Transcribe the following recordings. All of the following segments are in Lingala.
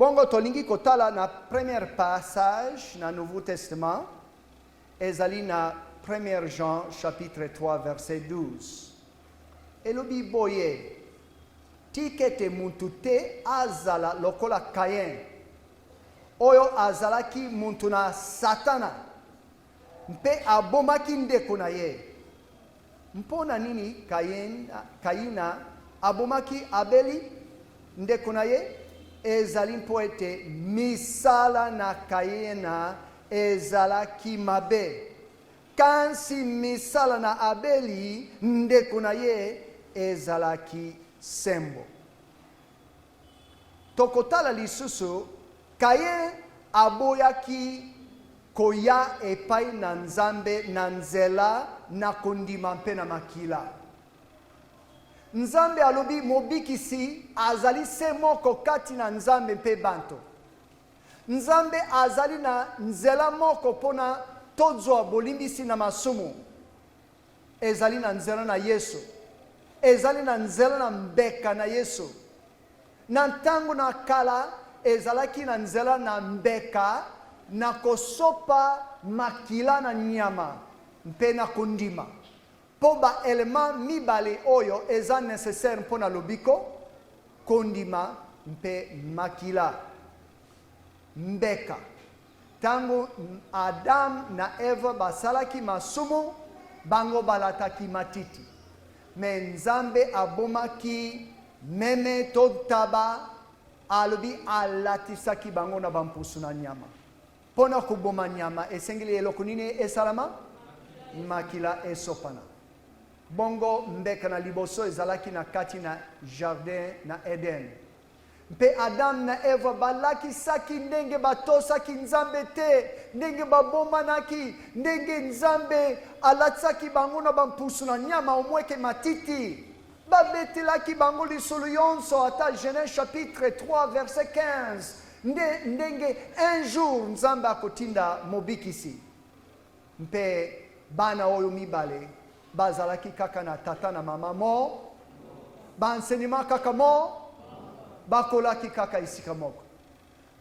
Bongo tolingi kotala na premier passage na Nouveau Testament, ezali na 1 Jean chapitre 3 verset 12. Elobi boye, tikete muntu te azala lokola Kayen, oyo azalaki muntu na Satana, mpe abomaki ndeko na ye. Mpona nini Kayina abomaki Abeli ndeko na ye? Ezali mpo ete misala na Kayina ezalaki mabe, kansi misala na Abeli ndeko na ye ezalaki sembo. Tokotala lisusu, Kayen aboyaki koya epai na Nzambe na nzela na kondima mpe na makila. Nzambe alobi mobikisi azali se moko kati na Nzambe mpe banto. Nzambe azali na nzela moko pona tozwa bolimbisi na masumu. Ezali na nzela na Yesu. Ezali na nzela na mbeka na Yesu. Na ntango na kala ezalaki na nzela na mbeka na kosopa makila na nyama mpe na kondima. Po ba elema mibale oyo eza nécessaire mpona lobiko, kondima mpe makila. Mbeka. Tango Adam na Eva basalaki masumu, bango balataki matiti. Me Nzambe abomaki meme to taba, alobi alatisaki bango na bampusu na nyama. Pona kuboma nyama esengeli eloko nini esalama? Makila esopana. Bongo mbeka na liboso ezalaki na kati na jardin na Eden. Mpe Adam na Eva balaki saki ndenge batosaki Nzambe te, ndenge babomanaki, ndenge Nzambe alatsaki bango na bampusu na nyama omweke matiti. Babetelaki bango lisolo yonso ata Genèse chapitre 3 verset 15. Ndenge un jour Nzambe akotinda mobikisi. Mpe bana oyo mibale bazalaki kaka na tata na mama mo, bansenima kaka mo, bakolaki kaka isika moko.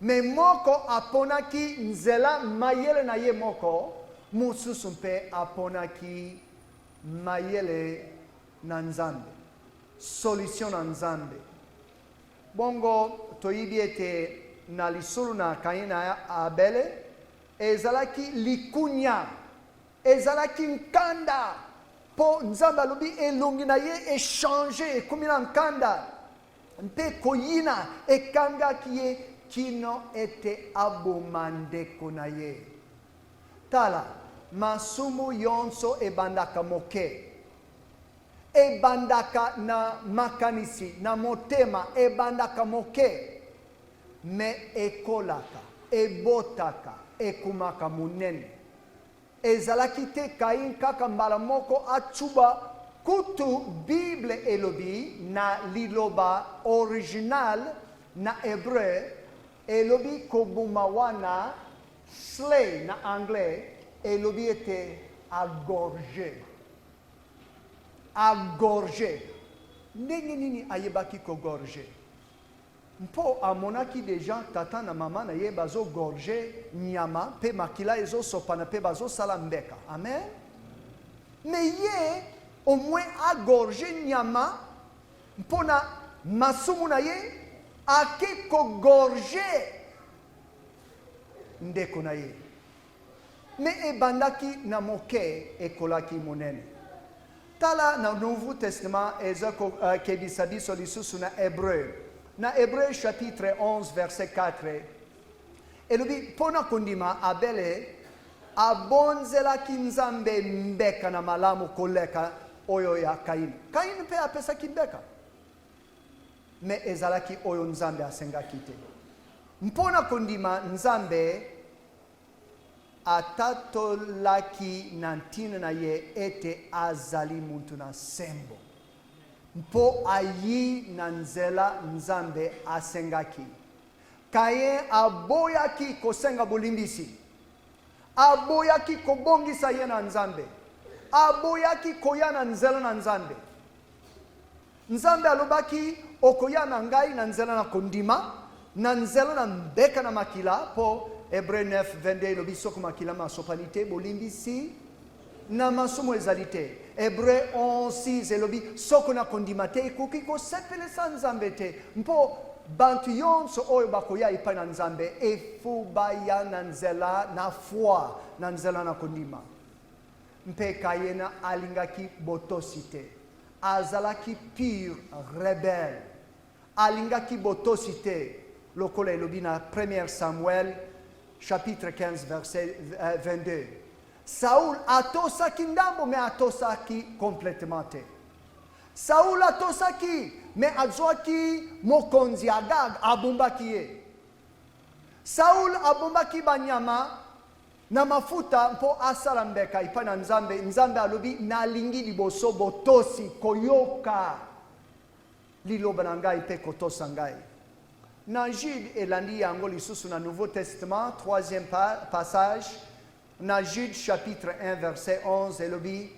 Me moko aponaki nzela mayele na ye moko, mususu mpe aponaki mayele na Nzambe. Solution na Nzambe. Bongo toyibi ete na lisulu na Kain na Abele, ezalaki likunya, ezalaki nkanda, po Nzambe alobi elongi na ye échanger ekomi na nkanda, mpe koyina ekangaki ye kino ete aboma ndeko na ye. Tala, masumu yonso ebandaka moke, ebandaka na makanisi, na motema ebandaka moke, me ekolaka, ebotaka, ekumaka munene. Ezalaki te Kain kaka mbala moko achuba kutu Bible elobi na liloba original na Hébreu, elobi kobuma wana slay na anglais, elobi ete agorger. Agorger. Ndenge nini ayebaki kogorger? Mpo amonaki deja tata na mama na ye bazo gorger nyama, pe makila ezo sopana pe bazo sala mbeka. Amen? Me ye au moins agorger nyama, mpona masumu na ye, ake kogorger ndeko na ye. Me ebandaki na moke ekolaki monene. Tala na Nouveau Testament ezako kebisa biso lisusu na Hébreu. Na Hébreu chapitre 11 verset 4. Elobi pona kondima Abele abonzelaki Nzambe mbeka na malamu koleka oyo ya Kain. Kain pe apesaki mbeka, me ezalaki oyo Nzambe asengaki te. Mpona kondima Nzambe atatolaki na ntina na ye ete azali muntu na sembo. Mpo ayi na nzela Nzambe asengaki. Kain aboyaki kosenga bolimbisi, aboyaki kobongisa ye na Nzambe, aboyaki koya na nzela na Nzambe. Nzambe alobaki okoya na ngai na nzela na kondima, na nzela na mbeka na makila po Hébreu 9 22 lobi soko makila masopanite bolimbisi na masumo ezali te. Hébreu 11 elobi soko na kondima te ekuki kosepelisa nzambe te mpo bantu yonso oyo bakoya epai na nzambe efu baya na nzela na foi na nzela na kondima. Mpe Kayena alingaki botosi te, azalaki pur rebelle, alingaki botosi te lokola elobi na 1 Samuel chapitre 15 verset 22. Saul atosaki ndambo me atosaki complètement te. Saul atosaki me azwaki mokonzi Agag abombaki ye. Saul abombaki banyama na mafuta mpo asala mbeka epai na nzambe. Nzambe alobi nalingi liboso botosi koyoka liloba na ngai mpe kotosa ngai. Na Jude elandi yango lisusu na Nouveau Testament, 3e passage, na Jude chapitre 1 verset 11 elobi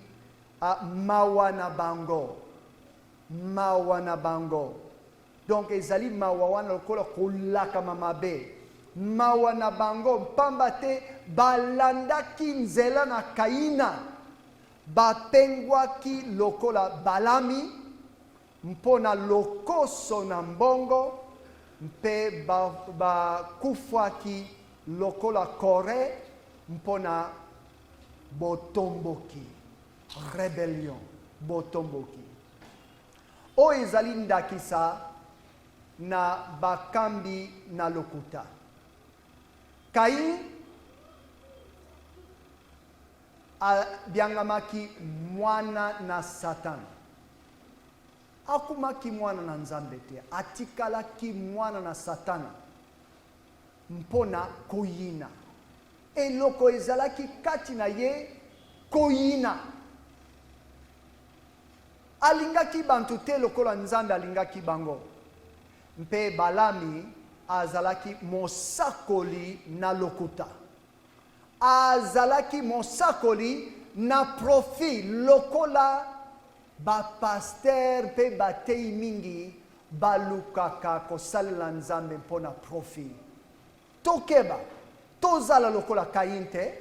mawa na bango. Mawa na bango. Donc ezali mawa wana lokola kolaka mamabe. Mawa na bango pamba te balandaki nzela na Kaina, bapengwaki lokola Balami mpona lokoso na mbongo, mpe bakufwaki lokola Kore mpona botomboki, rebellion, botomboki. O ezali ndakisa na bakambi na lokuta. Kain biangamaki mwana na Satan. Akumaki mwana na nzambe te, atikalaki mwana na Satana mpona koyina. Eloko ezalaki kati na ye koyina. Alingaki bantu te lokola nzambe alingaki bango. Mpe Balami azalaki mosakoli na lokuta. Azalaki mosakoli na profit lokola bapaster pe batei mingi balukaka kosalela nzambe mpona profit. Tokeba tozala lokola Kain te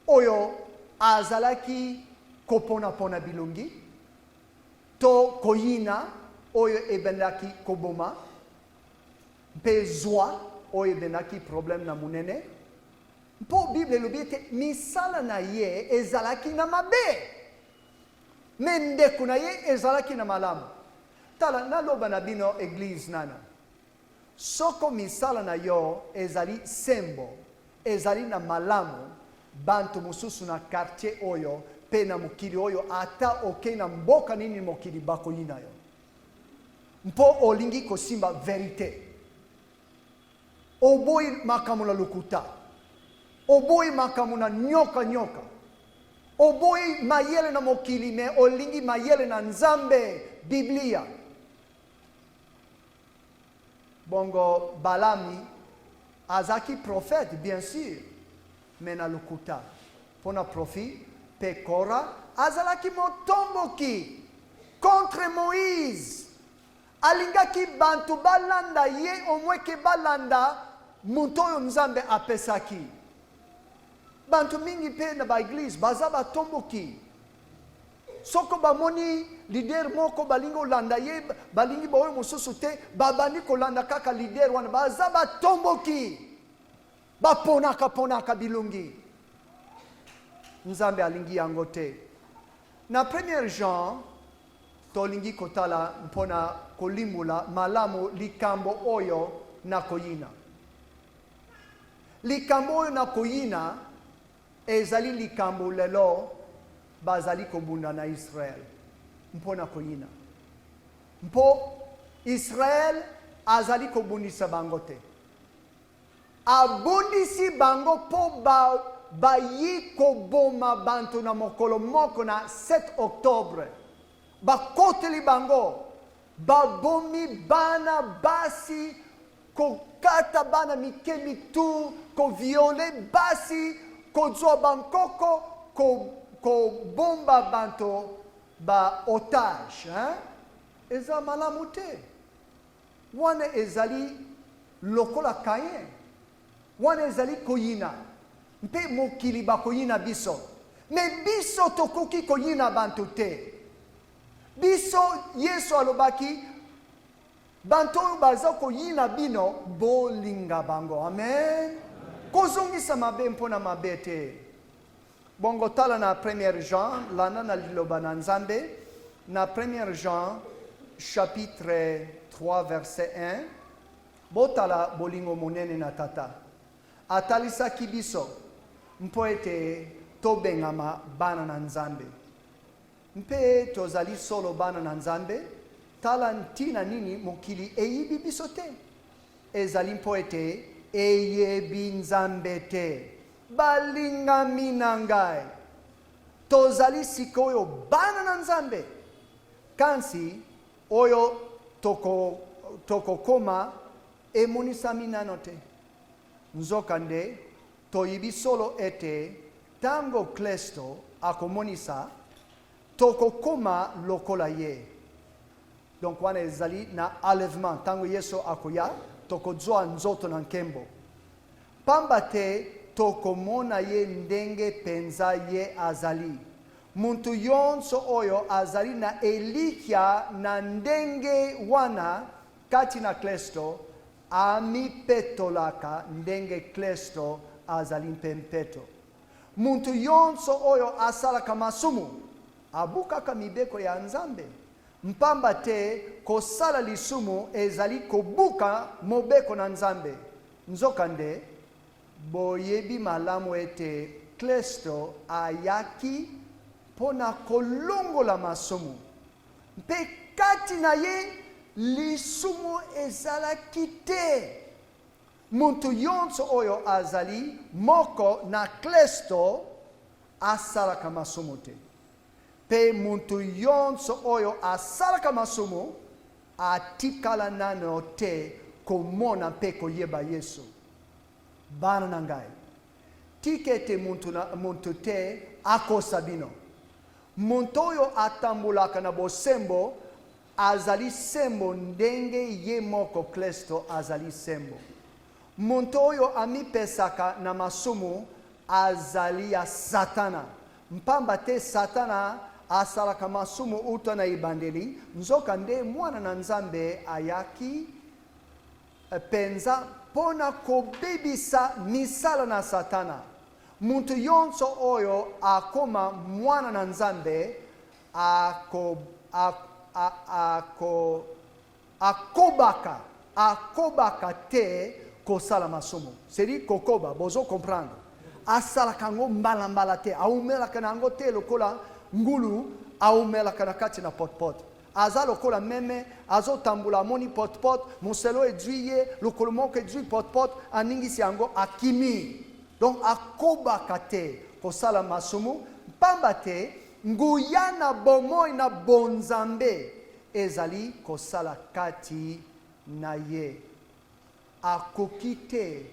oyo azalaki kopona pona bilongi to koyina oyo ebendaki koboma mpe zwa oyo ebendaki problème na munene. Mpo Bible elobi ete misala na ye ezalaki na mabe me ndeko na ye ezalaki na malamu. Tala naloba na bino église nana, soko misala na yo ezali sembo, ezali na malamu, bantu mususu na quartier oyo pe na mokili oyo ata oke na mboka nini mokili bakoyina yo. Mpo olingi kosimba verite, oboyi makamu na lokuta, oboyi makamu na nyoka, oboyi mayele na mokili me olingi mayele na nzambe Biblia. Bongo Balami azaki prophète bien sûr, mais na lokuta pona profit pe Kora azalaki motomboki contre Moïse. Alingaki bantu balanda ye omweke balanda mutoyo nzambe apesaki. Bantu mingi pe na ba église baza batomboki. Soko bamoni leader moko balingo landa ye balingi boyo mosusu te babani kolanda kaka leader wana baza batomboki. Baponaka bilungi. Nzambe alingi yango te. Na 1 Jean tolingi kotala mpona kolimula malamu likambo oyo na koyina. Likambo oyo na koyina ezali likambo lelo bazali kobunda na Israel mpona koyina. Mpo Israel azali kobundisa bango te. Abundisi bango po bayi koboma bantu na mokolo moko na 7 octobre. Bakoteli bango, babomi bana basi, kokata bana mike mitu, ko viole basi, ko zwa bankoko, ko bomba bantu ba otage. Eza malamu te. Wana ezali lokola Kain. Wana ezali koyina. Mpe mokili bakoyina biso. Me biso tokoki koyina bantu te. Biso Yesu alobaki bantu baza koyina bino bolinga bango. Amen. Kozongisa mabe mpona mabe te. Bongo tala na 1 Jean, lana na liloba na Nzambe, na 1 Jean, chapitre 3, verset 1, botala bolingo monene na tata. Atalisa kibiso, mpo ete tobengama bana na Nzambe. Mpe tozali solo bana na Nzambe, tala ntina nini mokili eyibi biso te. Ezali mpo ete eyebi Nzambe te. Balingami na ngai. Tozali sikoyo bana na Nzambe. Kansi oyo toko koma emonisami nano te. Nzokande toyibi solo ete tango Kristo akomonisa toko koma lokola ye. Donc wana ezali na enlèvement tango Yesu akoya toko zoa nzoto na nkembo. Pamba te toko mona ye ndenge penza ye azali. Muntu yonso oyo azali na elikia na ndenge wana kati na Kristo ami petolaka ndenge Kristo azali mpempeto. Muntu yonso oyo asalaka masumu abukaka mibeko ya Nzambe. Mpamba te kosala lisumu ezali kobuka mobeko na Nzambe. Nzokande boyebi malamu ete Kristo ayaki pona kolongola masumu. Mpe kati na ye lisumu ezalaki te. Muntu yonso oyo azali moko na Kristo asalaka masumu te. Pe muntu yonso oyo asalaka masumu atikala nano te komona mpe koyeba Yesu. Bana na ngai. Tikete muntu te akosa bino. Muntu oyo atambulaka na bosembo azali sembo ndenge ye moko Kristo azali sembo. Muntu oyo amipesaka na masumu azali ya Satana. Mpamba te Satana asalaka masumu uta na ibandeli. Nzokande mwana na Nzambe ayaki penza pona kobebisa misala na Satana. Muntu yonso oyo akoma mwana na Nzambe akobaka te kosala masumu. Seri kokoba, bozo comprendre. Asalaka ngo mbala te, aumelaka nango te lokola ngulu, aumelaka na kati na pot. Aza lokola meme, azo tambula moni pot, moselo edwiye, lokolo moko edwi pot, aningisi yango akimi. Donc akobaka te kosala masumu, pamba te nguyana bomoi na bonzambe ezali kosala kati na ye. Akoki te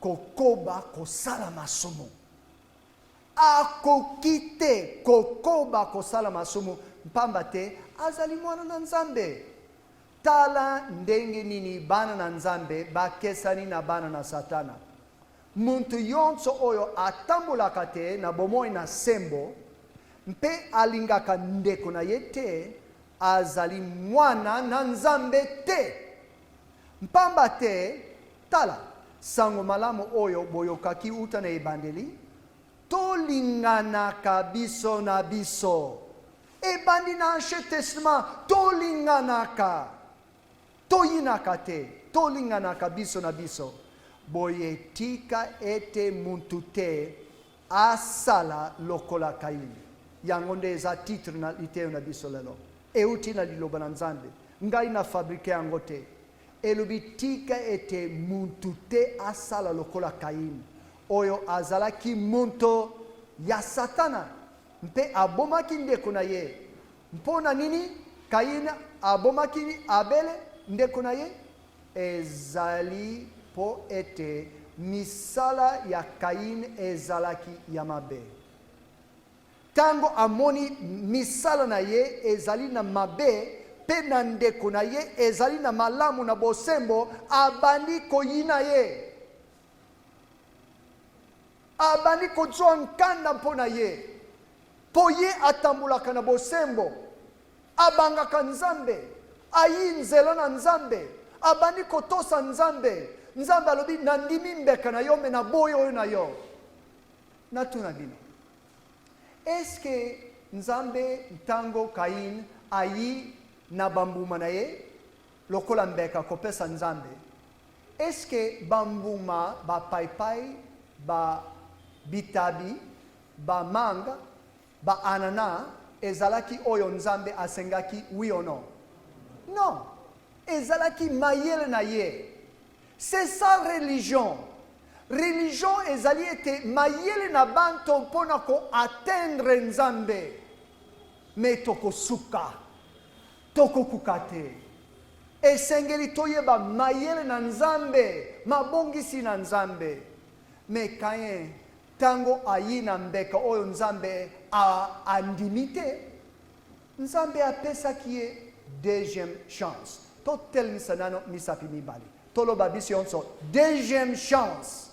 kokoba kosala masumu. Akoki te kokoba kosala masumu, pamba te azali mwana na Nzambe. Tala ndenge nini bana na Nzambe bakesani na bana na Satana. Muntu yonso oyo atambulaka te na bomoi na sembo, mpe alingaka ndeko na ye te, azali mwana na Nzambe te. Mpamba te, tala, sango malamu oyo boyokaki uta na ebandeli, tolinganaka biso na biso. Ebandi na Ancien Testament, tolinganaka. Toyinaka te, tolinganaka biso na biso. Boyetika ete muntu te asala lokola Kaini. Yango nde eza titre na liteo na biso lelo. Euti na liloba na Nzambe. Ngai na fabrike yango te. Elubitika ete muntu te asala lokola Kaini. Oyo azalaki muntu ya Satana. Mpe abomaki ndeko na ye. Mpona nini Kaini abomaki Abele ndeko na ye? Ezali po ete misala ya Kain ezalaki ya mabe. Tango amoni misala na ye ezali na mabe, pe na ndeko na ye ezali na malamu na bosembo abandi koyina ye. Abandi kozwa nkanda mpona ye. Po ye atambulaka na bosembo. Abangaka Nzambe. Ayi nzela na Nzambe. Abandi kotosa Nzambe. Nzambe alobi nandimi mbeka na yo me na boyo oyo na yo. Natuna bino. Eske Nzambe ntango Kain ayi na bambuma na ye lokola mbeka kopesa Nzambe. Eske bambuma ba paipai, ba bitabi, ba manga, ba anana ezalaki oyo Nzambe asengaki oui ou non? Non. Ezalaki mayele na ye. C'est ça religion. Religion ezali ete mayele na banto mpona ko atteindre Nzambe. Me toko suka. Toko kukate. Esengeli toyeba mayele na Nzambe. Mabongisi na Nzambe. Me Kain tango ayi na mbeka oyo Nzambe andimite. Nzambe apesaki ye deuxième chance. Totel misanano misapi mibali. Tolo babisi onso deuxième chance.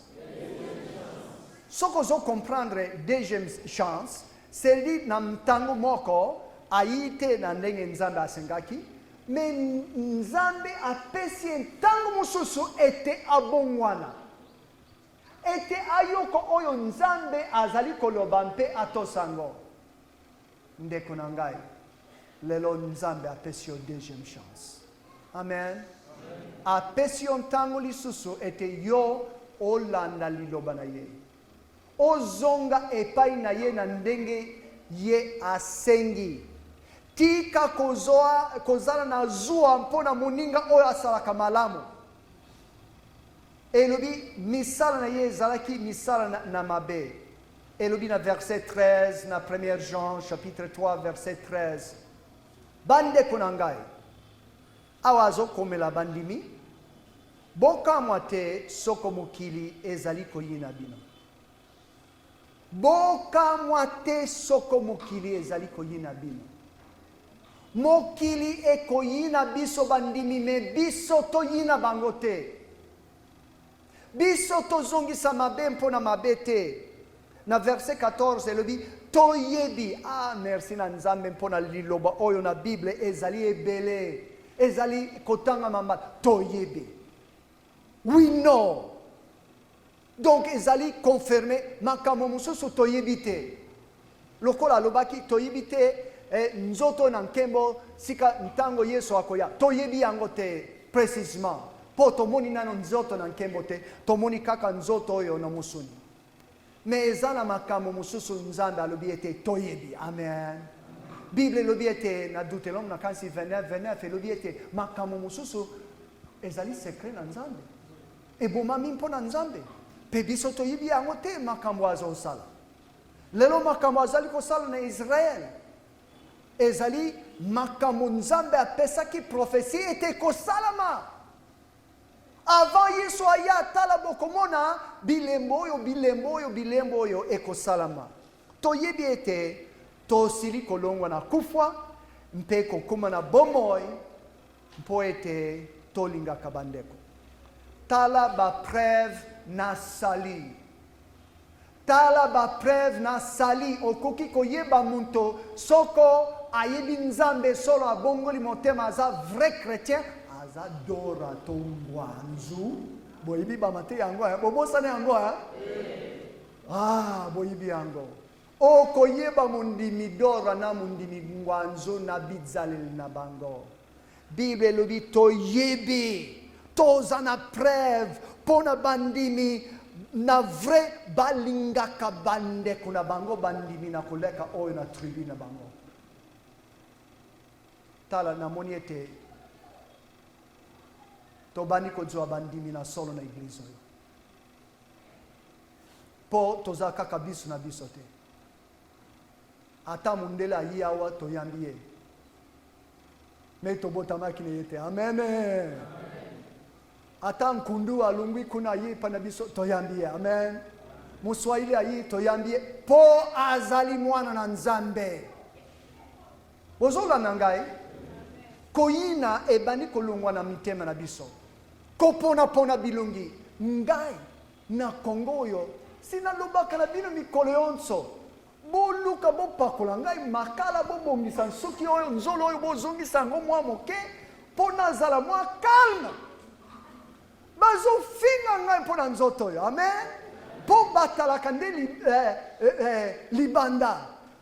Ce que vous comprendre deuxième chance, c'est dit na mtango moko aite na ndenge Nzambe asengaki, mais Nzambe apesi ntango mususu ete abongwana. Ete ayoko oyo Nzambe azali koloba mpe atosango. Ndeko na ngai, lelo Nzambe apesi yo deuxième chance. Amen. Apesi yo ntango lisusu ete yo olanda liloba na ye. Ozonga epai na ye na ndenge ye asengi. Tika kozala na zua mpona moninga oyo asalaka malamu. Elobi misala na ye ezalaki misala na mabe. Elobi na verset 13 na 1 Jean chapitre 3 verset 13. Bande konangai. Awazo komela bandimi. Bokamwa te soko mokili ezali koyina bino. Bokamwa te soko mokili ezali koyina bino. Mokili ekoyina biso bandimi me biso toyina bango te. Biso tozongisa mabe mpona mabe te. Na verset 14 elobi toyebi. Ah merci na Nzambe mpona liloba oyo na Bible ezali ebele. Ezali kotanga mamba toyebi. We know. Donc ezali confirmé makambo mususu toyebi te. Lokola lobaki toyebi te nzoto na nkembo sika ntango Yesu akoya. Toyebi yango te précisément. Po tomoni nano nzoto na nkembo te. Tomoni kaka nzoto oyo na musuni. Mais ezala makambo mususu Nzambe alobi ete toyebi. Amen. Bible lobi ete na Deutéronome na kansi 29 lobi ete makambo mususu ezali secret na Nzambe. Ebomami mpona Nzambe. Pe biso toyebi yango te makambo azosala. Lelo makambo azali kosala na Israel. Ezali makambo Nzambe apesaki prophétie ete kosalama. Avant Yesu aya tala bokomona bilembo oyo ekosalama. Toyebi ete tosili kolongwa na kufwa mpe kokuma na bomoi mpo ete tolingaka bandeko. Tala ba preuve na sali. Tala ba preuve na sali. Okoki koyeba muntu soko ayebi Nzambe solo abongoli motema aza vrai chrétien. Aza dora tongwa nzu. Boyibi ba mate yango. Bobosane yango. Ah, boyibi yango. Okoyeba mundimi dora na mundimi ngwanzo na bidzaleli na bango. Bible lobi toyebi. Toza na preuve pona bandimi na vrai balingaka bande kuna bango bandimi na koleka oyo na tribu na bango. Tala na moniete to bani kozwa bandimi na solo na iglizo yo. Po toza kaka biso na biso te. Ata mundela yawa to yambiye. Me to botamaki ne yete. Amen. Ata nkundu alungwi kuna yi panabiso toyambie. Amen. Muswahili ayi toyambie po azali mwana na Nzambe. Bozola nangai. koyina ebandi kolongwa na mitema na biso kopona bilungi ngai na kongo oyo sinalobaka na bino mikolo yonso boluka bopakola ngai makala bobongisa nsuki oyo nzolo oyo bozongisa yango mwa moke mpo nazala mwa calme bazofinga ngai mpo na nzoto oyo amen mpo batalaka nde libanda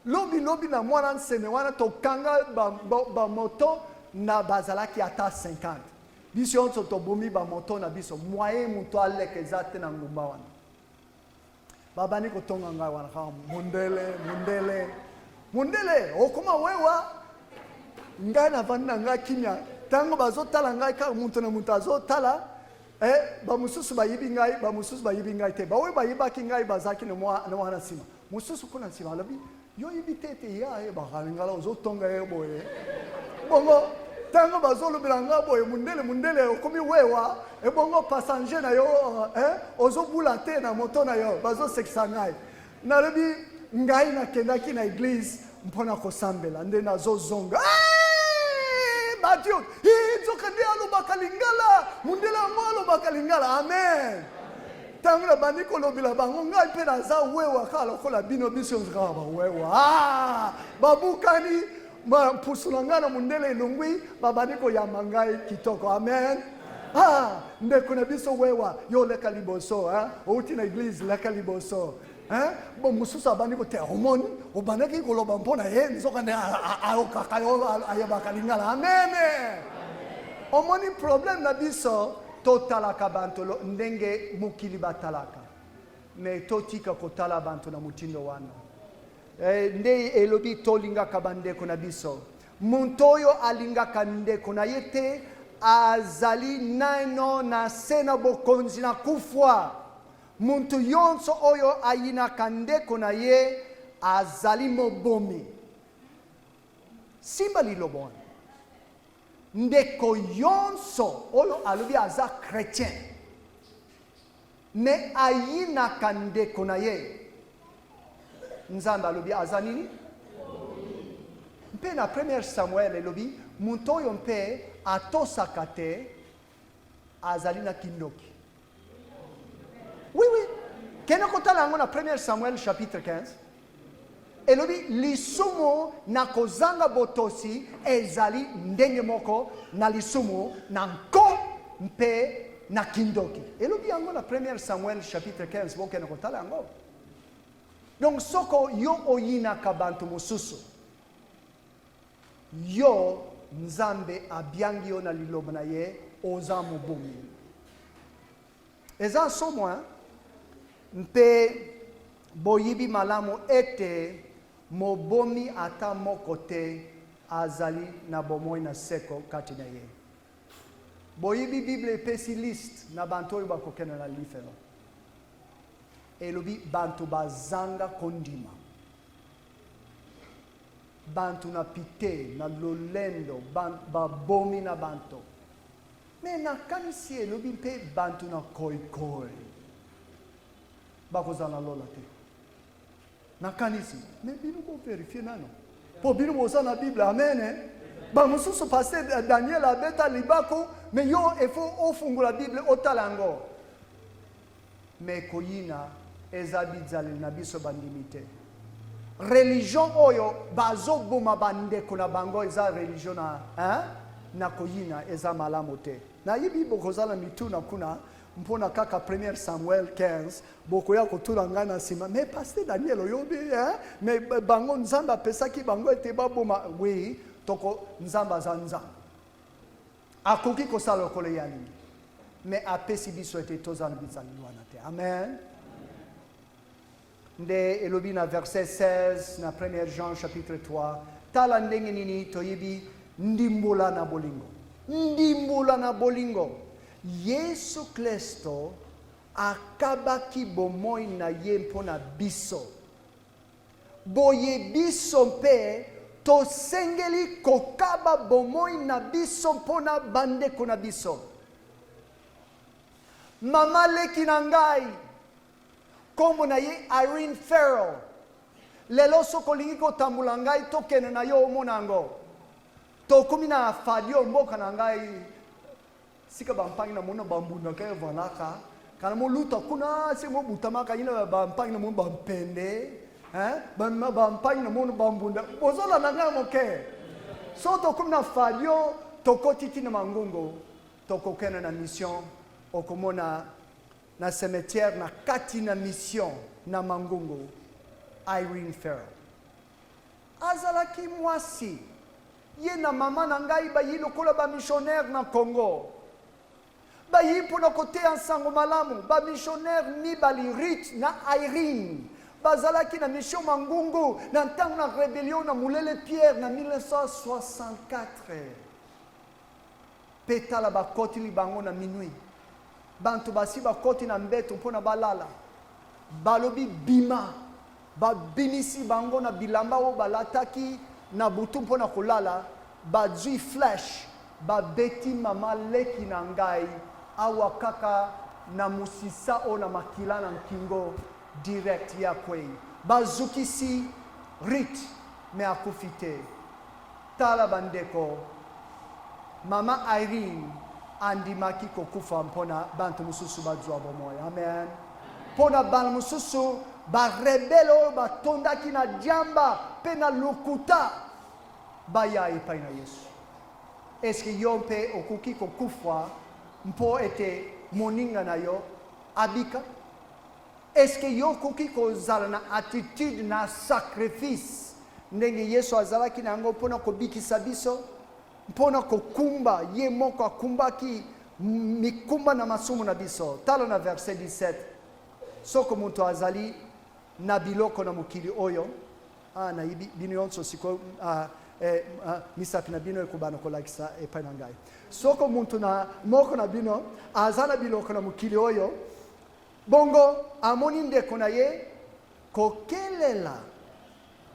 lobi na mwana nseme wana tokanga bamoto na bazalaki ata 50 biso yonso tobomi bamoto na biso moye moto aleka eza te na ngumba wana babani kotonga ngai wana kaka mundele okoma wewa ngai navandi na ngai kimia ntango bazotala ngai kaka moto na moto azotala bamosusu bayibi ngai te baoyo bayibaki ngai bazalaki na wana nsima mosusu kuna nsima alobi yo yibi te ete ya ayebaka lingala ozotonga ye boye bongo ntango bazolobela nga boye mundele okomi wewa ebongo passager na yo ozobula te na moto na yo bazosekisa ngai nalobi ngai nakendaki na eglise mpona kosambela nde nazozonga badio nzoka nde alobaka lingala mundele yango alobaka lingala amen ntango na bandi kolobela bango ngai mpe naza wewa kaka lokola bino biso kaka bawewa babukani mpusu na ngai na mundele elongwi babandi koyamba ngai kitoko amen ndeko na biso wewa yo leka liboso outi na eglise leka liboso mosusu abandi koteya omoni obandaki koloba mpo na ye nzoka nde ayokaka yo ayebaka lingala amene omoni problème na biso totalaka bantu ndenge mokili batalaka me totika kotala bantu na mutindo wana nde elobi tolingaka bandeko na biso muntu oyo alingaka ndeko na ye te azali naino na se na bokonzi na kufwa muntu yonso oyo ayinaka ndeko na ye azali mobomi simba liloba wana ndeko yonso oyo alobi aza chrétien me ayinaka ndeko na ye nzambe alobi aza nini mpe na 1 Samuel elobi muntu oyo mpe atosaka te azali na kindoki oui kende kotala yango na 1 Samuel chapitre 15 elobi lisumu na kozanga botosi ezali ndenge moko na lisumu na nko mpe na kindoki elobi yango na 1 Samuel chapitre 15 bokende kotala yango donc soko yo oyinaka bantu mosusu yo nzambe abiangi yo na liloba na ye oza mobomi eza somwa mpe boyibi malamu ete mobomi ata moko te azali na bomoi na seko kati na ye boyibi bible epesi list na bantu oyo bakokende na lifelo elobi bantu bazanga kondima bantu na pite na lolendo babomi na bantu me nakanisi elobi mpe bantu na koikoi bakozala lola te nakanisi me bino koverifie nano mpo bino boza na bible amene bamosusu paster Daniel abeta libaku me yo efo ofungula bible otala yango me koyina eza bizaleli na biso bandimi te religion oyo bazoboma bandeko na bango eza religion na koyina eza malamu te nayibi bokozala mituna kuna mpona kaka 1 Samuel 15 bokoya kotula ngai na nsima me paster Daniel oyobi me bango nzambe apesaki bango ete baboma wi toko nzambe aza nzambe akoki kosala lokolo ya nini me apesi biso ete toza na bizaleli wana te amen nde elobi na verset 16 na 1 Jean chapitre 3 tala ndenge nini toyebi ndimbola na bolingo Yesu Kristo akabaki bomoi na ye mpona biso boye biso mpe tosengeli kokaba bomoi na biso mpona bandeko na biso mama leki na ngai kombo na ye Irene Farrell lelo soko lingi kotambola ngai tokende na yo omona yango tokomi na fadio mboka na ngai sika bampangi na mona bambunda kaya vanaka kana mo luta kuna se mo butamaka ina bampangi na mona bampende bampangi na mona bambunda bozola na ngai moke so tokomi na fadio tokotiti na mangungu tokokena na mission okomona na cimetière na kati na mission na mangungu Irene Farrell azalaki mwasi ye na mama na ngai bayi lokola ba missionnaire na Congo bayi mpona koteya nsango malamu ba missionnaire mibali Ruth na Irene bazalaki na mission mangungu na ntango na rébellion na mulele Pierre na 1964 petala bakotili bango na minuit bantu basi bakoti na mbeto mpona balala balobi bima babimisi bango na bilamba o balataki na butu mpona kolala bazwi flash babeti mama leki na ngai awa kaka na musisa o na makila na nkingo direct ya kwei bazukisi Rit me akufite tala bandeko mama Irene andimaki kokufa mpona bantu mususu bazwa bomoya amen mpona bantu mususu barebelo batondaki na jamba pe na lukuta baya epai na Yesu eske yo mpe okuki kokufa mpo ete moninga na yo abika eske yo okuki kozala na attitude na sacrifice ndenge Yesu azalaki na yango mpona kobikisa biso mpona kokumba ye moko akumbaki mikumba na masumu na biso tala na verset 17 soko muntu azali na biloko na mokili oyo na bino yonso siko misapi na bino ekobana kolakisa epai na ngai soko muntu na moko na bino azala biloko na mokili oyo bongo amoni ndeko na ye kokelela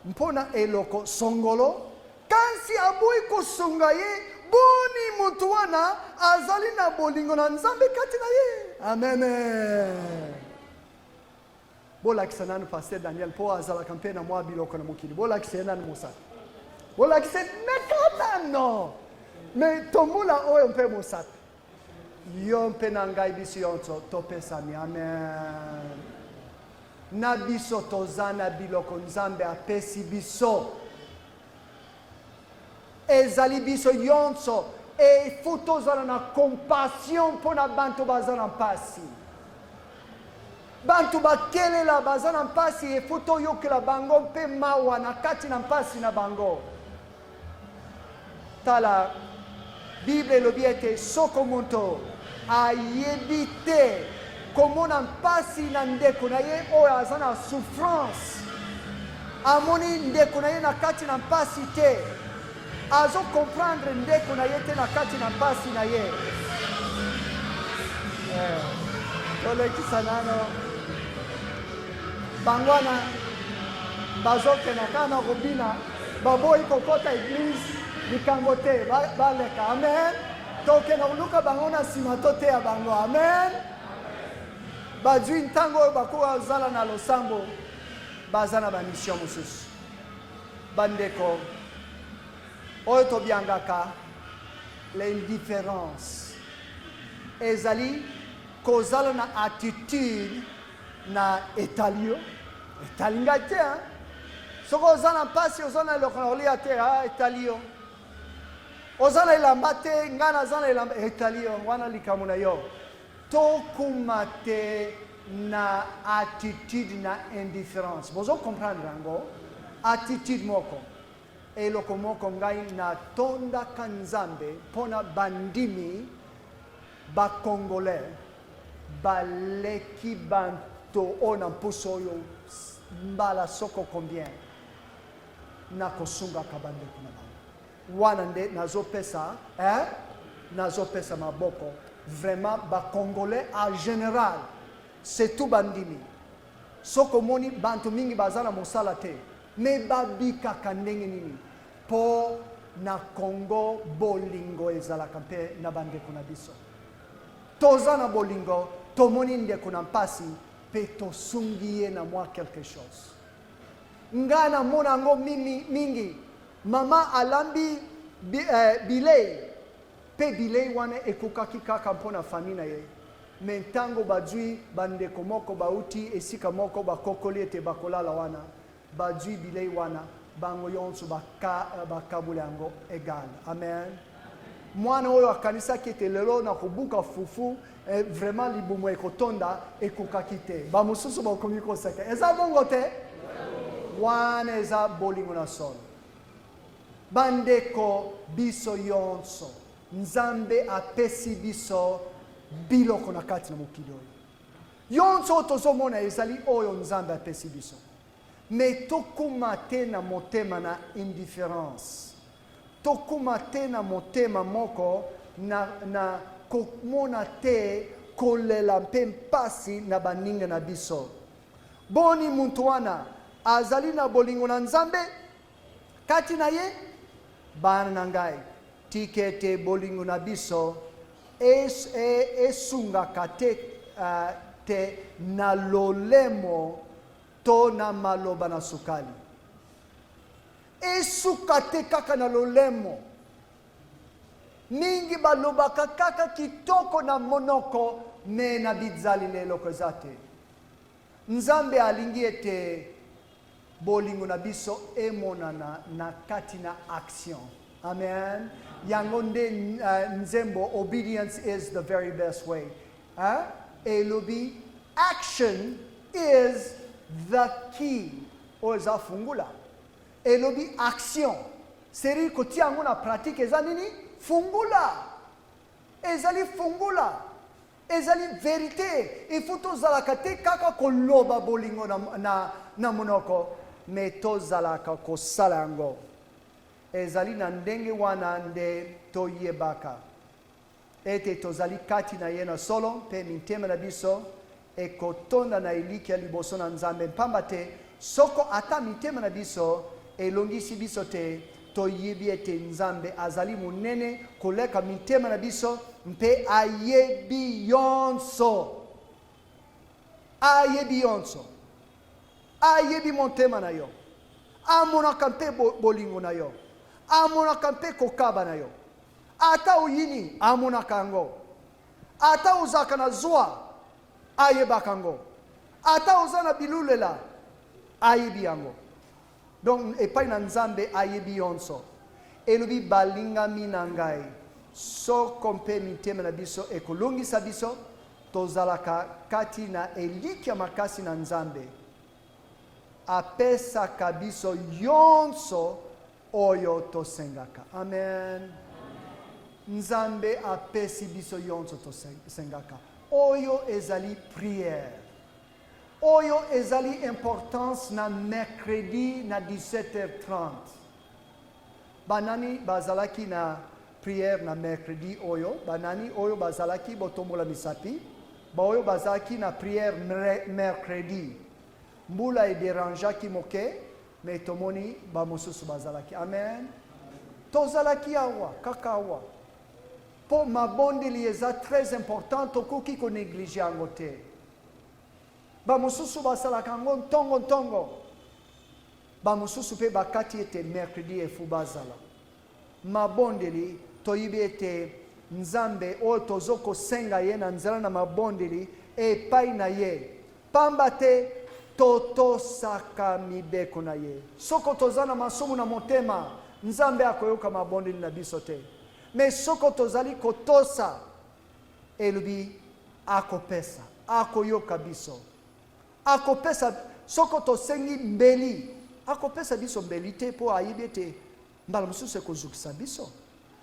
mpona eloko songolo kansi aboyi kosunga ye boni muntu wana azali na bolingo na Nzambe kati na ye amen bolakisa nanu Pasteur Daniel po azalaka mpe na mwa biloko na mokili bolakisa nanu mosala bolakisa nekata no me tomula oyo mpe mosala yo mpe na ngai biso yonso topesami amen na biso toza na biloko Nzambe apesi biso ezali biso yonso e faut tozala na compassion mpona bantu baza na mpasi bantu bakelela baza na mpasi e faut toyokela bango mpe mawa na kati na mpasi na bango tala Bible elobi ete soko moto ayebi te komona mpasi na ndeko na ye oyo aza na souffrance amoni ndeko na ye na kati na mpasi te azo comprendre ndeko na ye te na kati na mpasi na ye tolekisa nano bangwana bazokena kana kobina baboyi kokota eglise likambo te baleka amen tokena koluka bango na nsima toteya bango amen bazwi ntango oyo bakoka kozala na losambo baza na bamission mosusu bandeko oyo tobiangaka l'indifférence ezali kozala na attitude na etalio etalinga te soko oza na mpasi oza na eloko na kolia te etalio oza na elamba te ngai naza na elamba etalio wana likambo na yo tokuma te na attitude na indifférence bozo comprendre yango attitude moko eloko moko ngai natondaka Nzambe mpona bandimi bakongolais baleki banto oyo na mpuso oyo mbala soko combien nakosungaka bandeko na bango wana nde nazopesa maboko vraiment bakongolais en général c'est tout bandimi soko moni bantu mingi baza na mosala te me babikaka ndenge nini po na Congo bolingo ezalaka mpe na bandeko na biso toza na bolingo tomoni ndeko na mpasi mpe tosungi ye na mwa quelque chose ngai namona yango mingi mama alambi bilei pe bilei wana ekokaki kaka mpona fami na ye me ntango bazwi bandeko moko bauti esika moko bakokoli ete bakolala wana bazwi bilei wana bango yonso bakabula yango egal. Amen. Mwana oyo akanisaki ete lelo na kobuka fufu vraiment libumu ekotonda ekokaki te bamosusu bakomi koseka eza bongo te wana eza bolingo na solo. Bandeko biso yonso nzambe apesi biso biloko na kati na mokili oyo yonso tozomona ezali oyo nzambe apesi biso me tokuma te na motema na indifférence, tokuma te na motema moko na komona te kolela mpe mpasi na baninga na biso. Boni muntu wana azali na bolingo na nzambe kati na ye bana na ngai tikete bolingo na biso esungaka te na lolemo to na maloba na sukali. Esuka te kaka na lolemo. Mingi balobaka kaka kitoko na monoko me na bizali lelo kozate. Nzambe alingi ete bolingo na biso emonana na kati na action. Amen. Yango nde nzembo obedience is the very best way. Elobi action is the key. Oza fungula. Elobi action. Seri kotia yango na pratique eza nini? Fungula. Ezali fungula. Ezali vérité. Il faut tozalaka te kaka koloba bolingo na monoko. Me tozalaka kosala yango. Ezali na ndenge wana nde toyebaka. Ete tozali kati na ye na solo pe mitema na biso ekotonda na eliki ya liboso na nzambe pamba te soko ata mitema na biso elongisi biso te toyebi ete nzambe azali munene koleka mitema na biso mpe ayebi yonso. Ayebi yonso. Ayebi motema na yo. Amonaka mpe bolingo na yo. Amonaka mpe kokaba na yo. Ata uyini amonaka yango. Ata uzaka na zwa ayebaka yango. Ata uzana bilulela ayebi yango. Donc epai na nzambe ayebi yonso. Elobi balingami na ngai soko mpe mitema na biso ekolongisa biso tozalaka kati na eliki ya makasi na nzambe apesaka biso yonso oyo tosengaka. Amen. Nzambe apesi biso yonso tosengaka. Oyo ezali prière. Oyo ezali importance na mercredi na 17h30. Banani bazalaki na prière na mercredi oyo. Banani oyo bazalaki botombola misapi. Ba oyo bazalaki na prière mercredi. Mbula ederanjaki moke. Me tomoni ba mosusu bazalaki. Amen. Tozalaki awa, kaka awa. Po mabondeli eza très important tokoki ko négliger yango te. Ba mosusu basalaka yango ntongo. Ba mosusu pe bakati ete mercredi efu bazala. Mabondeli toyibi ete nzambe oyo tozoko senga ye na nzela na mabondeli epai na ye. Pamba te totosaka mibeko na ye. Soko tozana masomo na motema nzambe akoyoka mabondeli na biso te. Me soko tozali kotosa elubi akopesa akoyoka biso. Akopesa soko tosengi mbeli akopesa biso mbeli te po ayibi te mbala mosusu ekozukisa biso.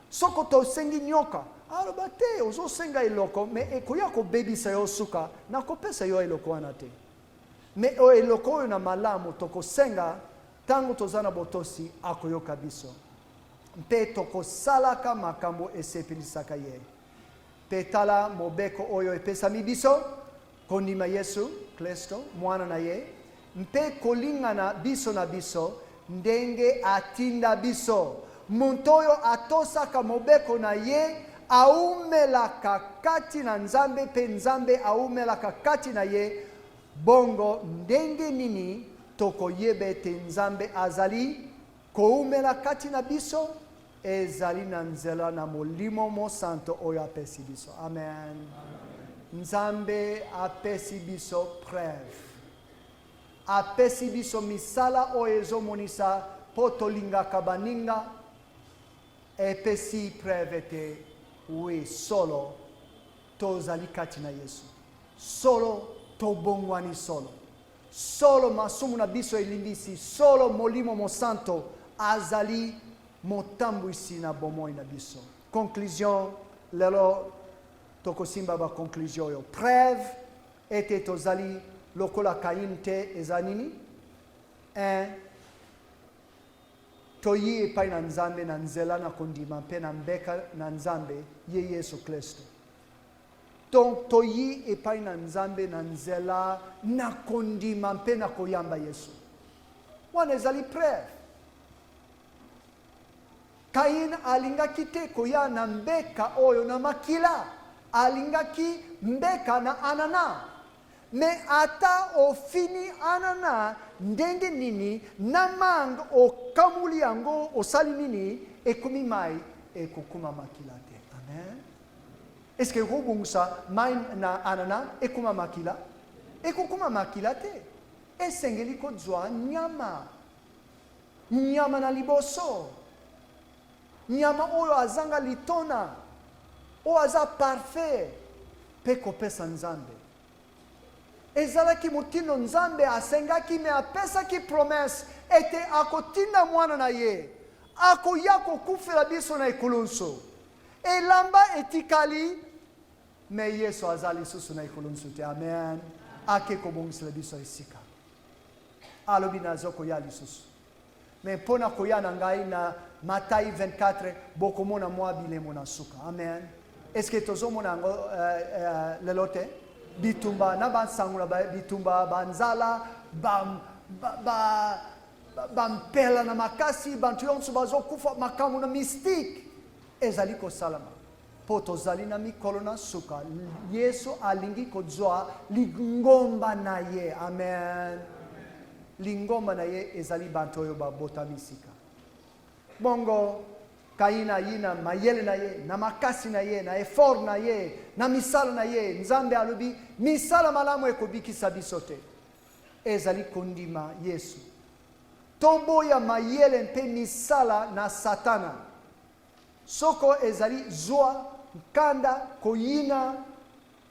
Soko tosengi nyoka aloba te ozosenga eloko me ekoya kobebisa yo suka na kopesa yo eloko wana te. Me eloko oyo na malamu tokosenga tango tozana botosi akoyoka biso. Mpe tokosalaka makambo esepelisaka ye. Pe tala mobeko oyo epesami biso kondima Yesu Kristo mwana na ye. Mpe kolingana biso na biso ndenge atinda biso. Muntu oyo atosaka mobeko na ye aumelaka kati na nzambe pe nzambe aumelaka kati na ye. Bongo ndenge nini tokoyeba ete nzambe azali koumela kati na biso ezali na nzela na molimo mosanto oyo apesi biso. Amen. Nzambe apesi biso preuve. Apesi biso misala oyo ezomonisa po tolingaka baninga. Epesi preuve te oui solo tozali kati na Yesu. Solo tobongwani solo. Solo masumu na biso elimbisi. Solo molimo mosanto azali motambwisi na bomoi na biso. Conclusion, lelo tokosimba ba conclusion yo. Preuve ete tozali lokola Kain te ezanini. Toyi epai na Nzambe na nzela na kondima mpe na mbeka na Nzambe ye Yesu Kristo. Toyi epai na Nzambe na nzela na kondima mpe na koyamba Yesu. Wana ezali preuve. Kain alingaki te koya na mbeka oyo na makila. Alingaki mbeka na anana. Me ata ofini anana ndenge nini namang okamuli yango osali nini ekomi mai ekokuma makila te. Amen. Est-ce que robungsa mai na anana ekuma makila? Ekokuma makila te. Esengeli kozwa nyama. Nyama na liboso. Nyama oyo azanga litona. O aza parfait. Pe kopesa Nzambe. Ezalaki mutino Nzambe asengaki me apesaki promesse ete akotinda mwana na ye. Akoya kokufela biso na ekolonso. Elamba etikali me Yesu azali susu na ekolonso te. Amen. Ake kobongisela biso esika. Alobi nazoko ya lisusu. Me pona koya na ngai na Matthieu 24 bokomona mwa bilemo na suka. Amen. Est-ce que tozomona ngo lelote? Bitumba na bansangula bitumba banzala bampela na makasi bantu yonso bazokufa makamu na mystique ezali ko salama poto zali na mikolo na suka Yesu alingi kozwa lingomba na ye. Amen. Lingomba na ye ezali bantu oyo babota misika bongo Kaina yina mayele na ye, na makasi na ye, na effort na ye, na misala na ye. Nzambe alobi misala malamu ekobikisa biso te. Ezali kondima Yesu. Tombo ya mayele mpe misala na Satana. Soko ezali zwa, kanda, koyina,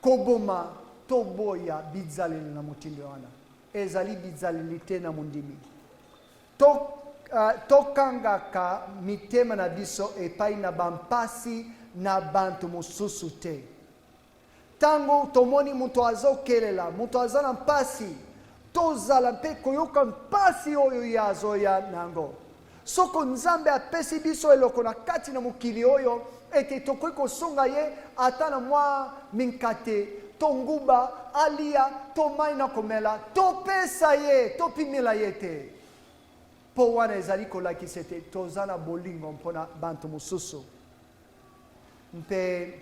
koboma, toboya bidzaleli na mutindo wana. Ezali bidzaleli te na mundimi. Tokangaka mitema na biso epai na bampasi na bantu mosusu te. Tango tomoni mutu azokelela, mutu azana mpasi, tozala mpe koyoka mpasi oyo ya azoya nango. Soko Nzambe apesi biso eloko na kati na mukili oyo, ete tokoki kosunga ye ata na mwa minkate, tonguba, alia, tomai na komela, topesa ye, topimela ye te. Po wana ezali kolakisa ete tozana bolingo mpona bantu mosusu. Mpe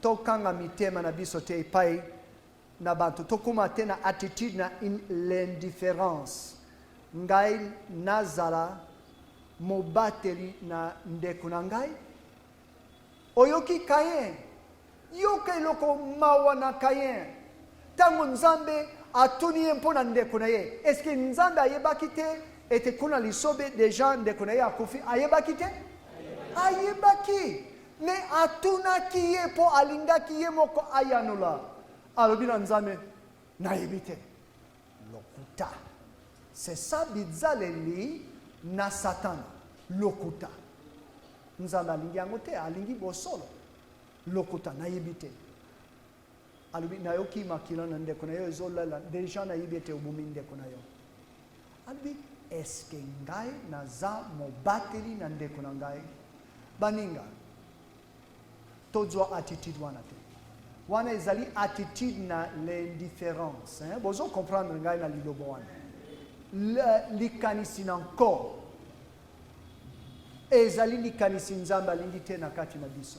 tokanga mitema na biso te epai na bantu. Tokuma te na attitude na l'indifférence. Ngai nazala mobateli na ndeko na ngai. Oyoki Kain. Yoka eloko mawa na Kain. Tango Nzambe atuni ye mpona ndeko na ye. Eske Nzambe ayebaki te ete kuna lisobe deja ndeko na ye akufi? Ayebaki te? Ayebaki. Me atunaki ye po alingaki ye moko ayanula. Alobi na Nzambe nayebi te. Lokuta. C'est ça bidzaleli na Satan. Lokuta. Nzambe alingi yango te, alingi bosolo. Lokuta nayebi te. Alobi nayoki makila na ndeko na yo ezolala deja nayebi te obumi ndeko na yo. Alobi eske ngai naza mobateli na ndeko na ngai? Baninga tozwa attitude wana te. Wana ezali attitude na l'indifférence. Bozo comprendre ngai na lilobo wana. Likanisi na nko. Ezali likanisi Nzambe alingi te na kati na biso.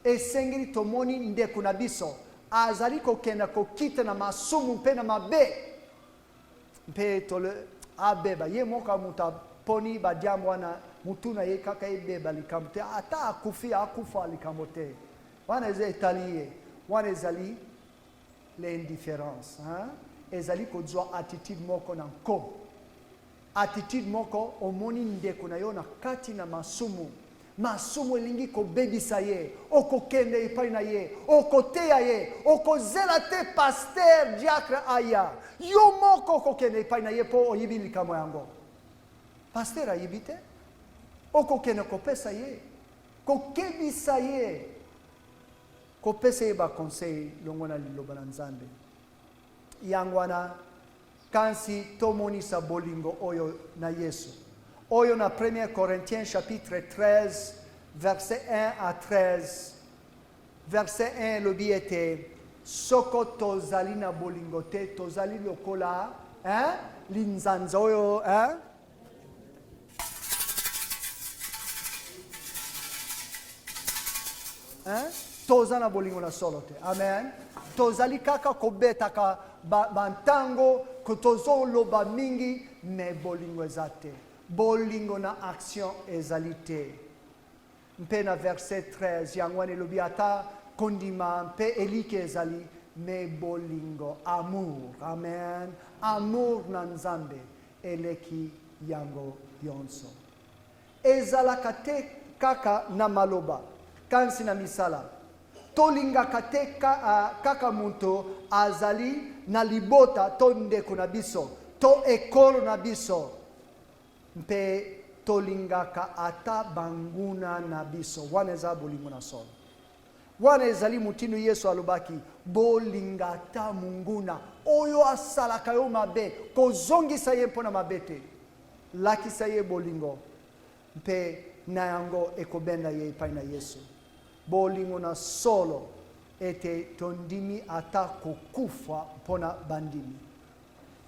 Esengeli tomoni ndeko na biso azali kokenda kokita na masumu mpe na mabe. Mpe tole abeba ye moka muta poni badiambo wana mutu na ye kaka ebeba likambo te ata akufa likambo te wana eza etali ye wana ezali l'indifférence ezali kozwa attitude moko na nkomo attitude moko omoni ndeko na yo na kati na masumu elingi kobebisa ye okokende epai na ye okoteya ye okozela te pasteur diacre aya yo moko okokende epai na ye mpo oyibi likambo yango pasteur ayibi te okokende kopesa ye kokebisa ye kopesa ye baconseil longo na liloba na Nzambe yango wana kansi tomonisa bolingo oyo na Yesu oyo na 1 Corinthiens chapitre 13 verset 1 à 13 verset 1 lobi ete soko tozali na bolingo te tozali lokola linzanza oyo toza na bolingo na solo te amen tozali kaka kobetaka bantango ko tozoloba mingi me bolingo eza te bolingo na action ezali te mpe na verset 13 yango wana elobi ata kondima mpe elike ezali me bolingo amour amen amour na Nzambe eleki yango yonso ezalaka te kaka na maloba kansi na misala tolingaka te kaka muntu azali na libota to ndeko na biso to ekolo na biso mpe tolingaka ata banguna na biso wana eza bolingo na solo wana ezali mutinu Yesu alobaki bolinga ata munguna oyo asalaka yo mabe kozongisa ye mpona mabe te lakisa ye bolingo mpe na yango ekobenda ye epai na Yesu bolingo na solo ete tondimi ata kokufa mpona bandimi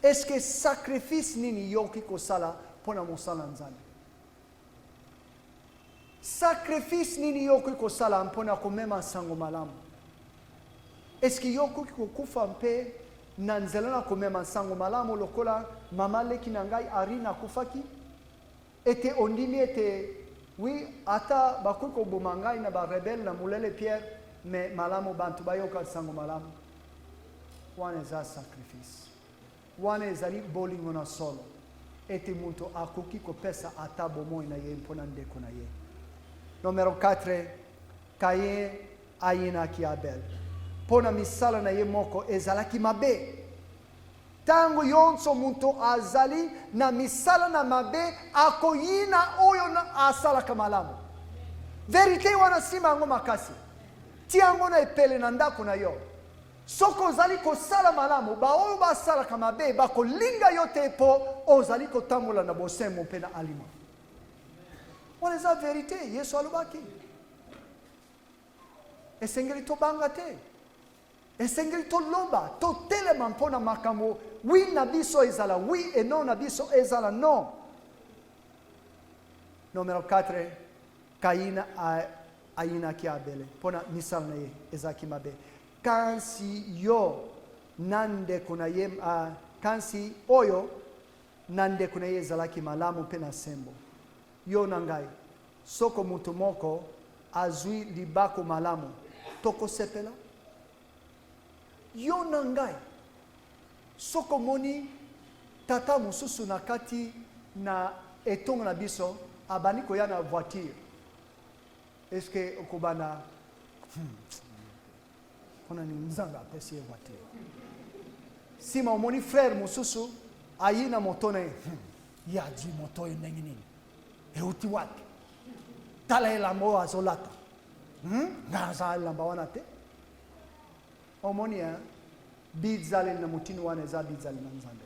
eske sacrifice nini yoki kosala mpona mosala Nzambe sacrifice nini yoki kosala mpona komema sango malamu eske yoki kokufa mpe na nzela na komema sango malamu lokola mama leki na ngai Arina kufaki ete ondimi ete oui ata bakoki koboma ngai na barebele na mulele Pierre me malamu bantu bayoka sango malamu wana eza sacrifice wana ezali bolingo na solo ete muntu akoki kopesa ata bomoi na ye mpona ndeko na ye numero 4 Kaye ayinaki Abel mpona misala na ye moko ezalaki mabe tango yonso muntu azali na misala na mabe akoyina oyo na asalaka malamu verite wana sima yango makasi tiango na epele na ndako na yo soko ozali kosala malamu baoyo basalaka mabe bakolinga yo te po ozali kotambola na bosembo mpe na alima wana eza verite Yesu alobaki esengeli tobanga te esengeli toloba totelema mpona makambo wi na biso ezala wi e non na biso ezala non numero 4 Kaina ayinaki Abele mpona misala na ye ezaki mabe kansi yo nandeko na ye kansi oyo nandeko na ye ezalaki malamu mpe na sembo yo na ngai soko mutu moko azwi libako malamu tokosepela yo na ngai soko moni tata mususu na kati na etongo na biso abani koya na voiture eske okobana kona ni Nzanga apesi ye voiture sima omoni frère mususu ayina moto na ya ji moto ndenge nini euti wapi tala elamba azolata ngaza elamba wana te omoni bizale na mutini wana eza bizale na Nzambe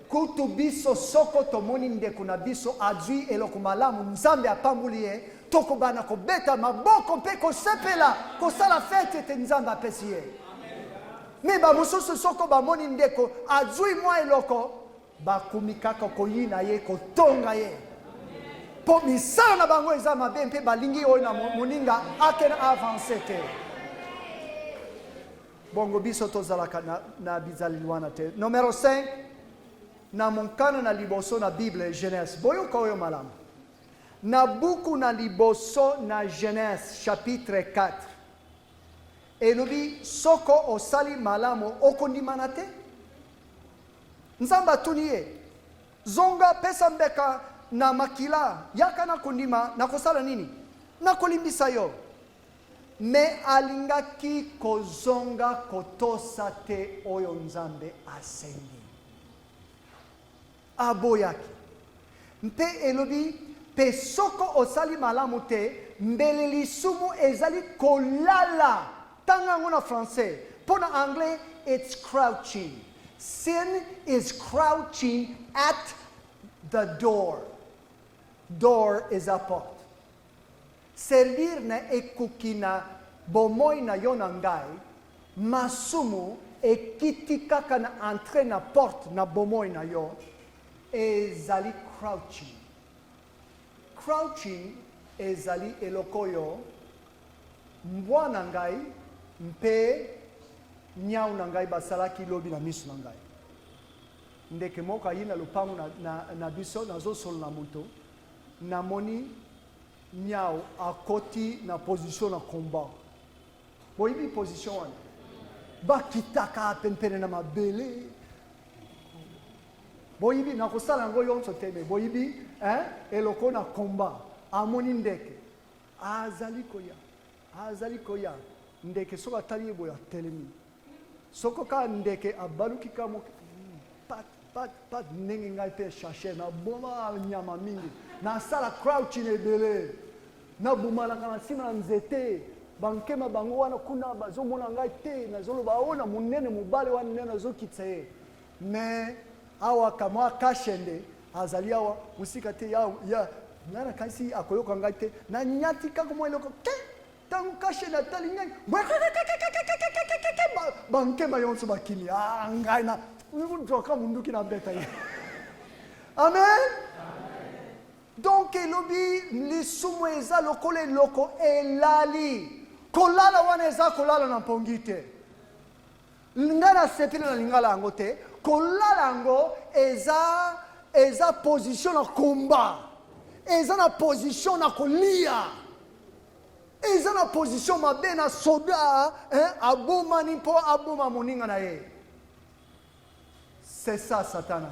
kutu biso soko tomoni ndeko na biso azwi eloko malamu Nzambe apambuli ye tokobana kobeta maboko mpe kosepela kosala fete te Nzambe apesi ye me bamosusu soko bamoni ndeko azwi mwa eloko bakumi kaka koyina ye kotonga ye po misala na bango eza mabe mpe balingi oyo na moninga akena avance te bongo biso tozalaka na bizali wana te numero 5 na monkana na liboso na Bible Genèse. Boyoka oyo malamu. Na buku na liboso na Genèse chapitre 4. Elobi soko osali malamu okondimana te. Nzambe atuni ye. Zonga pesa mbeka na makila yaka na kondima na kosala nini? Na kolimbisa yo. Me alingaki kozonga kotosa te oyo Nzambe asengi. Aboyaki. Mpe elobi pe soko osali malamu te mbele lisumu ezali kolala. Tanga ngona français. Pona anglais it's crouching. Sin is crouching at the door. Door is a porte. Servir na ekukina bomoi na yo na ngai, masumu ekiti kaka na entre na porte na bomoi na yo, ezali crouching. Crouching ezali eloko yo, mbwa na ngai, mpe nyau na ngai basalaki lobi na miso na ngai. Ndeke moko ayina lupangu na biso nazo solo na moto, namoni nyau akoti na position na combat. Boyibi position wana. Bakitaka penpene na mabele. Boyibi na kosala ngo yonso teme. Boyibi eloko na combat. Amoni ndeke. Azali koya. Ndeke soka tali boya telemi. Soko ka ndeke abaluki kamo pat ndenge ngai pe chercher na boma nyama mingi. Na sala crouching ebele. Na bumalaka na sima na nzete. Bankema bango wana kuna bazomona ngai te nazoloba ona munene mubale wana nene nazokitsa ye. Me awa kama kashende azali awa musika te ya ngana kasi akoyoka ngai te na nyati kako mo eloko ke tangu kashende atali ngai bankema yonso bakini ngai na njoka munduki na beta ye. Amen. Donc elobi lisumu eza lokole loko elali. Kolala wana eza kolala na pongite. Lingana sepile na lingala yango te. Kolala yango eza position na combat. Eza na position na kolia. Eza na position mabe na soda aboma ni po aboma moninga na ye. C'est ça Satana.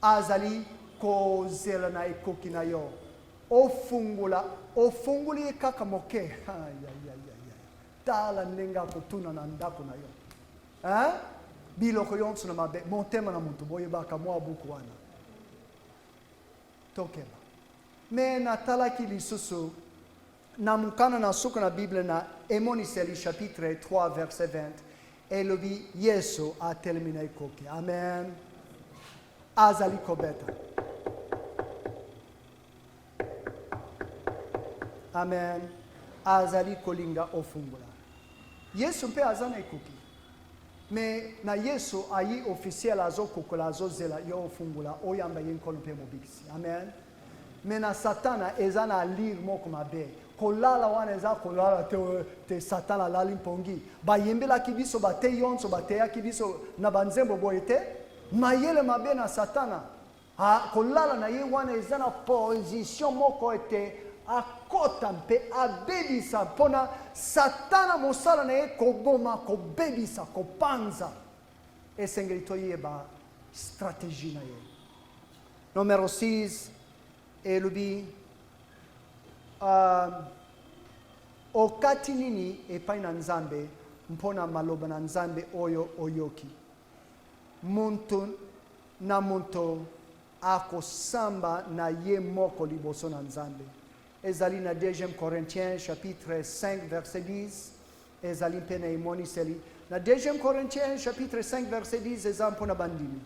Azali kozela na ekoki na yo. Ofunguli kaka moke. Tala nenga kutuna na ndako na yo. Biloko yonso na mabe. Montema na muntu boyebaka mwa buku wana. Tokela. Me natalaki lisusu na mukana na suka na Bible na Emoniseli chapitre 3 verset 20. Elobi Yesu a terminé ekoki. Amen. Azali kobeta. Amen. Azali kolinga ofungula. Yesu mpe azana ekoki. Me na Yesu ayi officiel azo kokola azo zela yo ofungula oyamba yenkolo mpe mobikisi. Amen. Me na Satana ezana lire moko mabe. Kolala wana eza kolala te Satana lali mpongi. Bayembela kibiso bate yonso bate ya kibiso na banzembo boyete. Mayele mabe na Satana. Kolala na ye wana ezana position moko ete akota mpe abebisa pona Satana mosala na ye koboma kobebisa kopanza esengeli toyeba stratégie na ye. Numéro 6 elobi okati nini epai na Nzambe mpona maloba na Nzambe oyo oyoki. Muntu na muntu akosamba na ye moko liboso na Nzambe. Ezali na 2 Corinthiens chapitre 5 verset 10. Ezali pena Emoniseli. Na 2 Corinthiens chapitre 5 verset 10 ezampo na bandimi.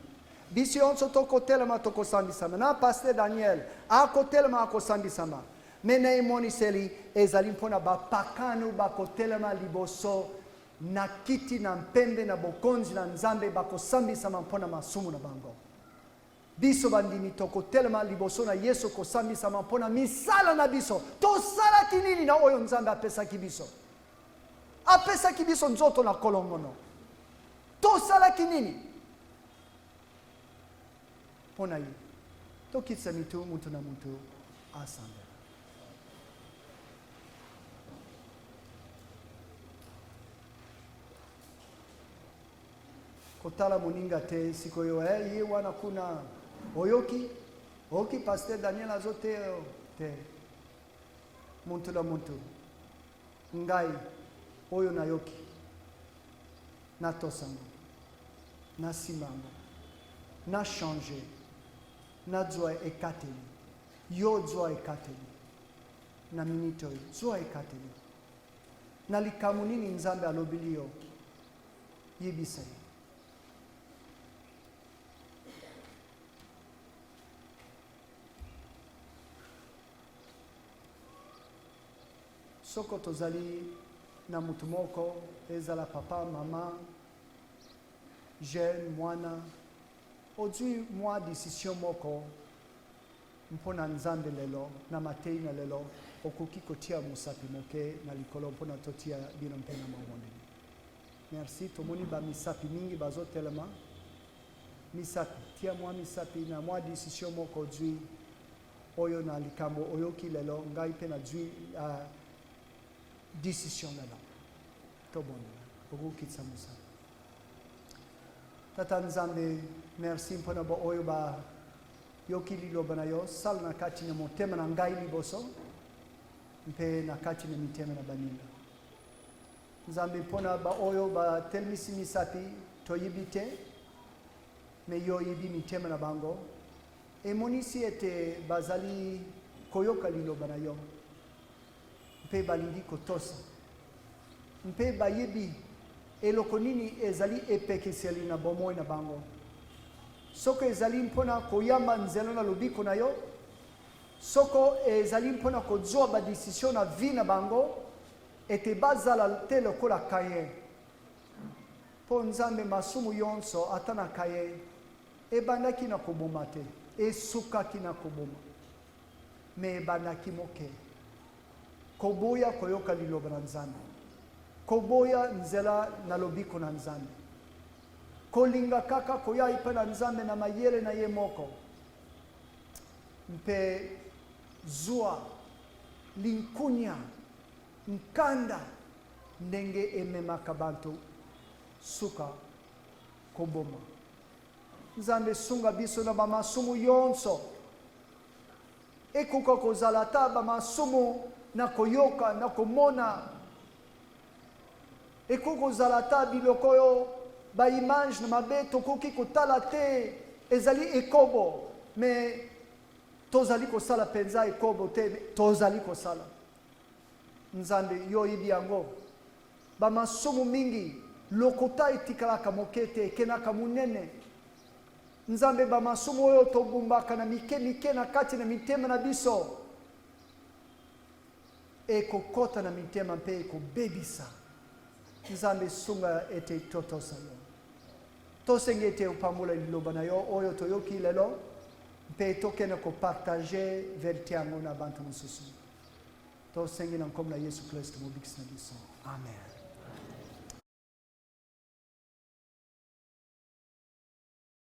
Bisi onso toko telema toko sambisama. Na pasteur Daniel ako telema ako sambisama. Mena Emoniseli ezali mpona bapakanu bako telema liboso na kiti na mpembe na bokonzi na Nzambe bako sambisama mpona masumu na bango. Biso bandimi toko telema liboso na Yesu kosambisama mpona misala na biso. Tosala kinini na oyo Nzambe apesa kibiso. Apesa kibiso nzoto na kolongono. Tosala kinini. pona ye tokitisa mitu mutu na mutu asambela. Kotala moninga te sikoyo ye wana kuna oyoki pasteur Daniel azote te muntu na muntu ngai oyo na yoki na tosango na simango na changer na zwa ekateli yo zwa ekateli na minito zwa ekateli na likamu nini nzambe alobilio yebisa soko tozali na mutu moko ezala papa mama jeune mwana ozwi mwa décision moko mpona nzambe lelo na matei na lelo okoki kotia mosapi moke na likolo mpona totia bino mpe na mabondeli. Merci tomoni ba misapi mingi bazotelema misapi tia mwa misapi na mwa décision moko ozwi oyo na likambo oyoki lelo ngai mpe na zwi décision lelo tobonela okokitisa mosapi. Tata nzambe merci mpona bo oyo ba yoki liloba na yo sala na kati na motema na ngai liboso mpe na kati na mitema na baninga nzambe mpona ba oyo ba telmisi misapi toyibi te me yo yibi mitema na bango emonisi ete bazali koyoka liloba na yo mpe balingi kotosa mpe bayibi eloko nini ezali epekiseli na bomoi na bango soko ezali mpona koyamba nzela na lobiko na yo soko ezali mpona kozwa ba décision na vie na bango ete bazala te lokola kaye po nzambe masumu yonso ata na kaye ebandaki na koboma te esukaki na koboma me ebandaki moke koboya koyoka liloba na nzambe koboya nzela na lobiko na nzambe kolinga kaka koya ipa na nzambe na mayele na ye moko mpe zua linkunya nkanda ndenge ememaka bantu suka koboma nzambe sunga biso na bamasumu yonso ekoka kozala ta bamasumu na koyoka na komona ekoka kozala ta biloko oyo baimage na mabe tokoki kotala te ezali ekobo me tozali kosala penza ekobo te tozali kosala nzambe yo yibi yango bamasumu mingi lokota etikalaka moke te ekenaka munene nzambe bamasumu oyo tobumbaka na mike mike na kati na mitema na biso ekokota na mitema mpe ekobebisa nzambe sunga ete totosa yo tosengi ete upambola liloba na yo oyo toyoki lelo mpe tokende kopartage verite yango na bantu mosusu tosengi na nkombo na Yesu Kristo mobikisi na biso amen.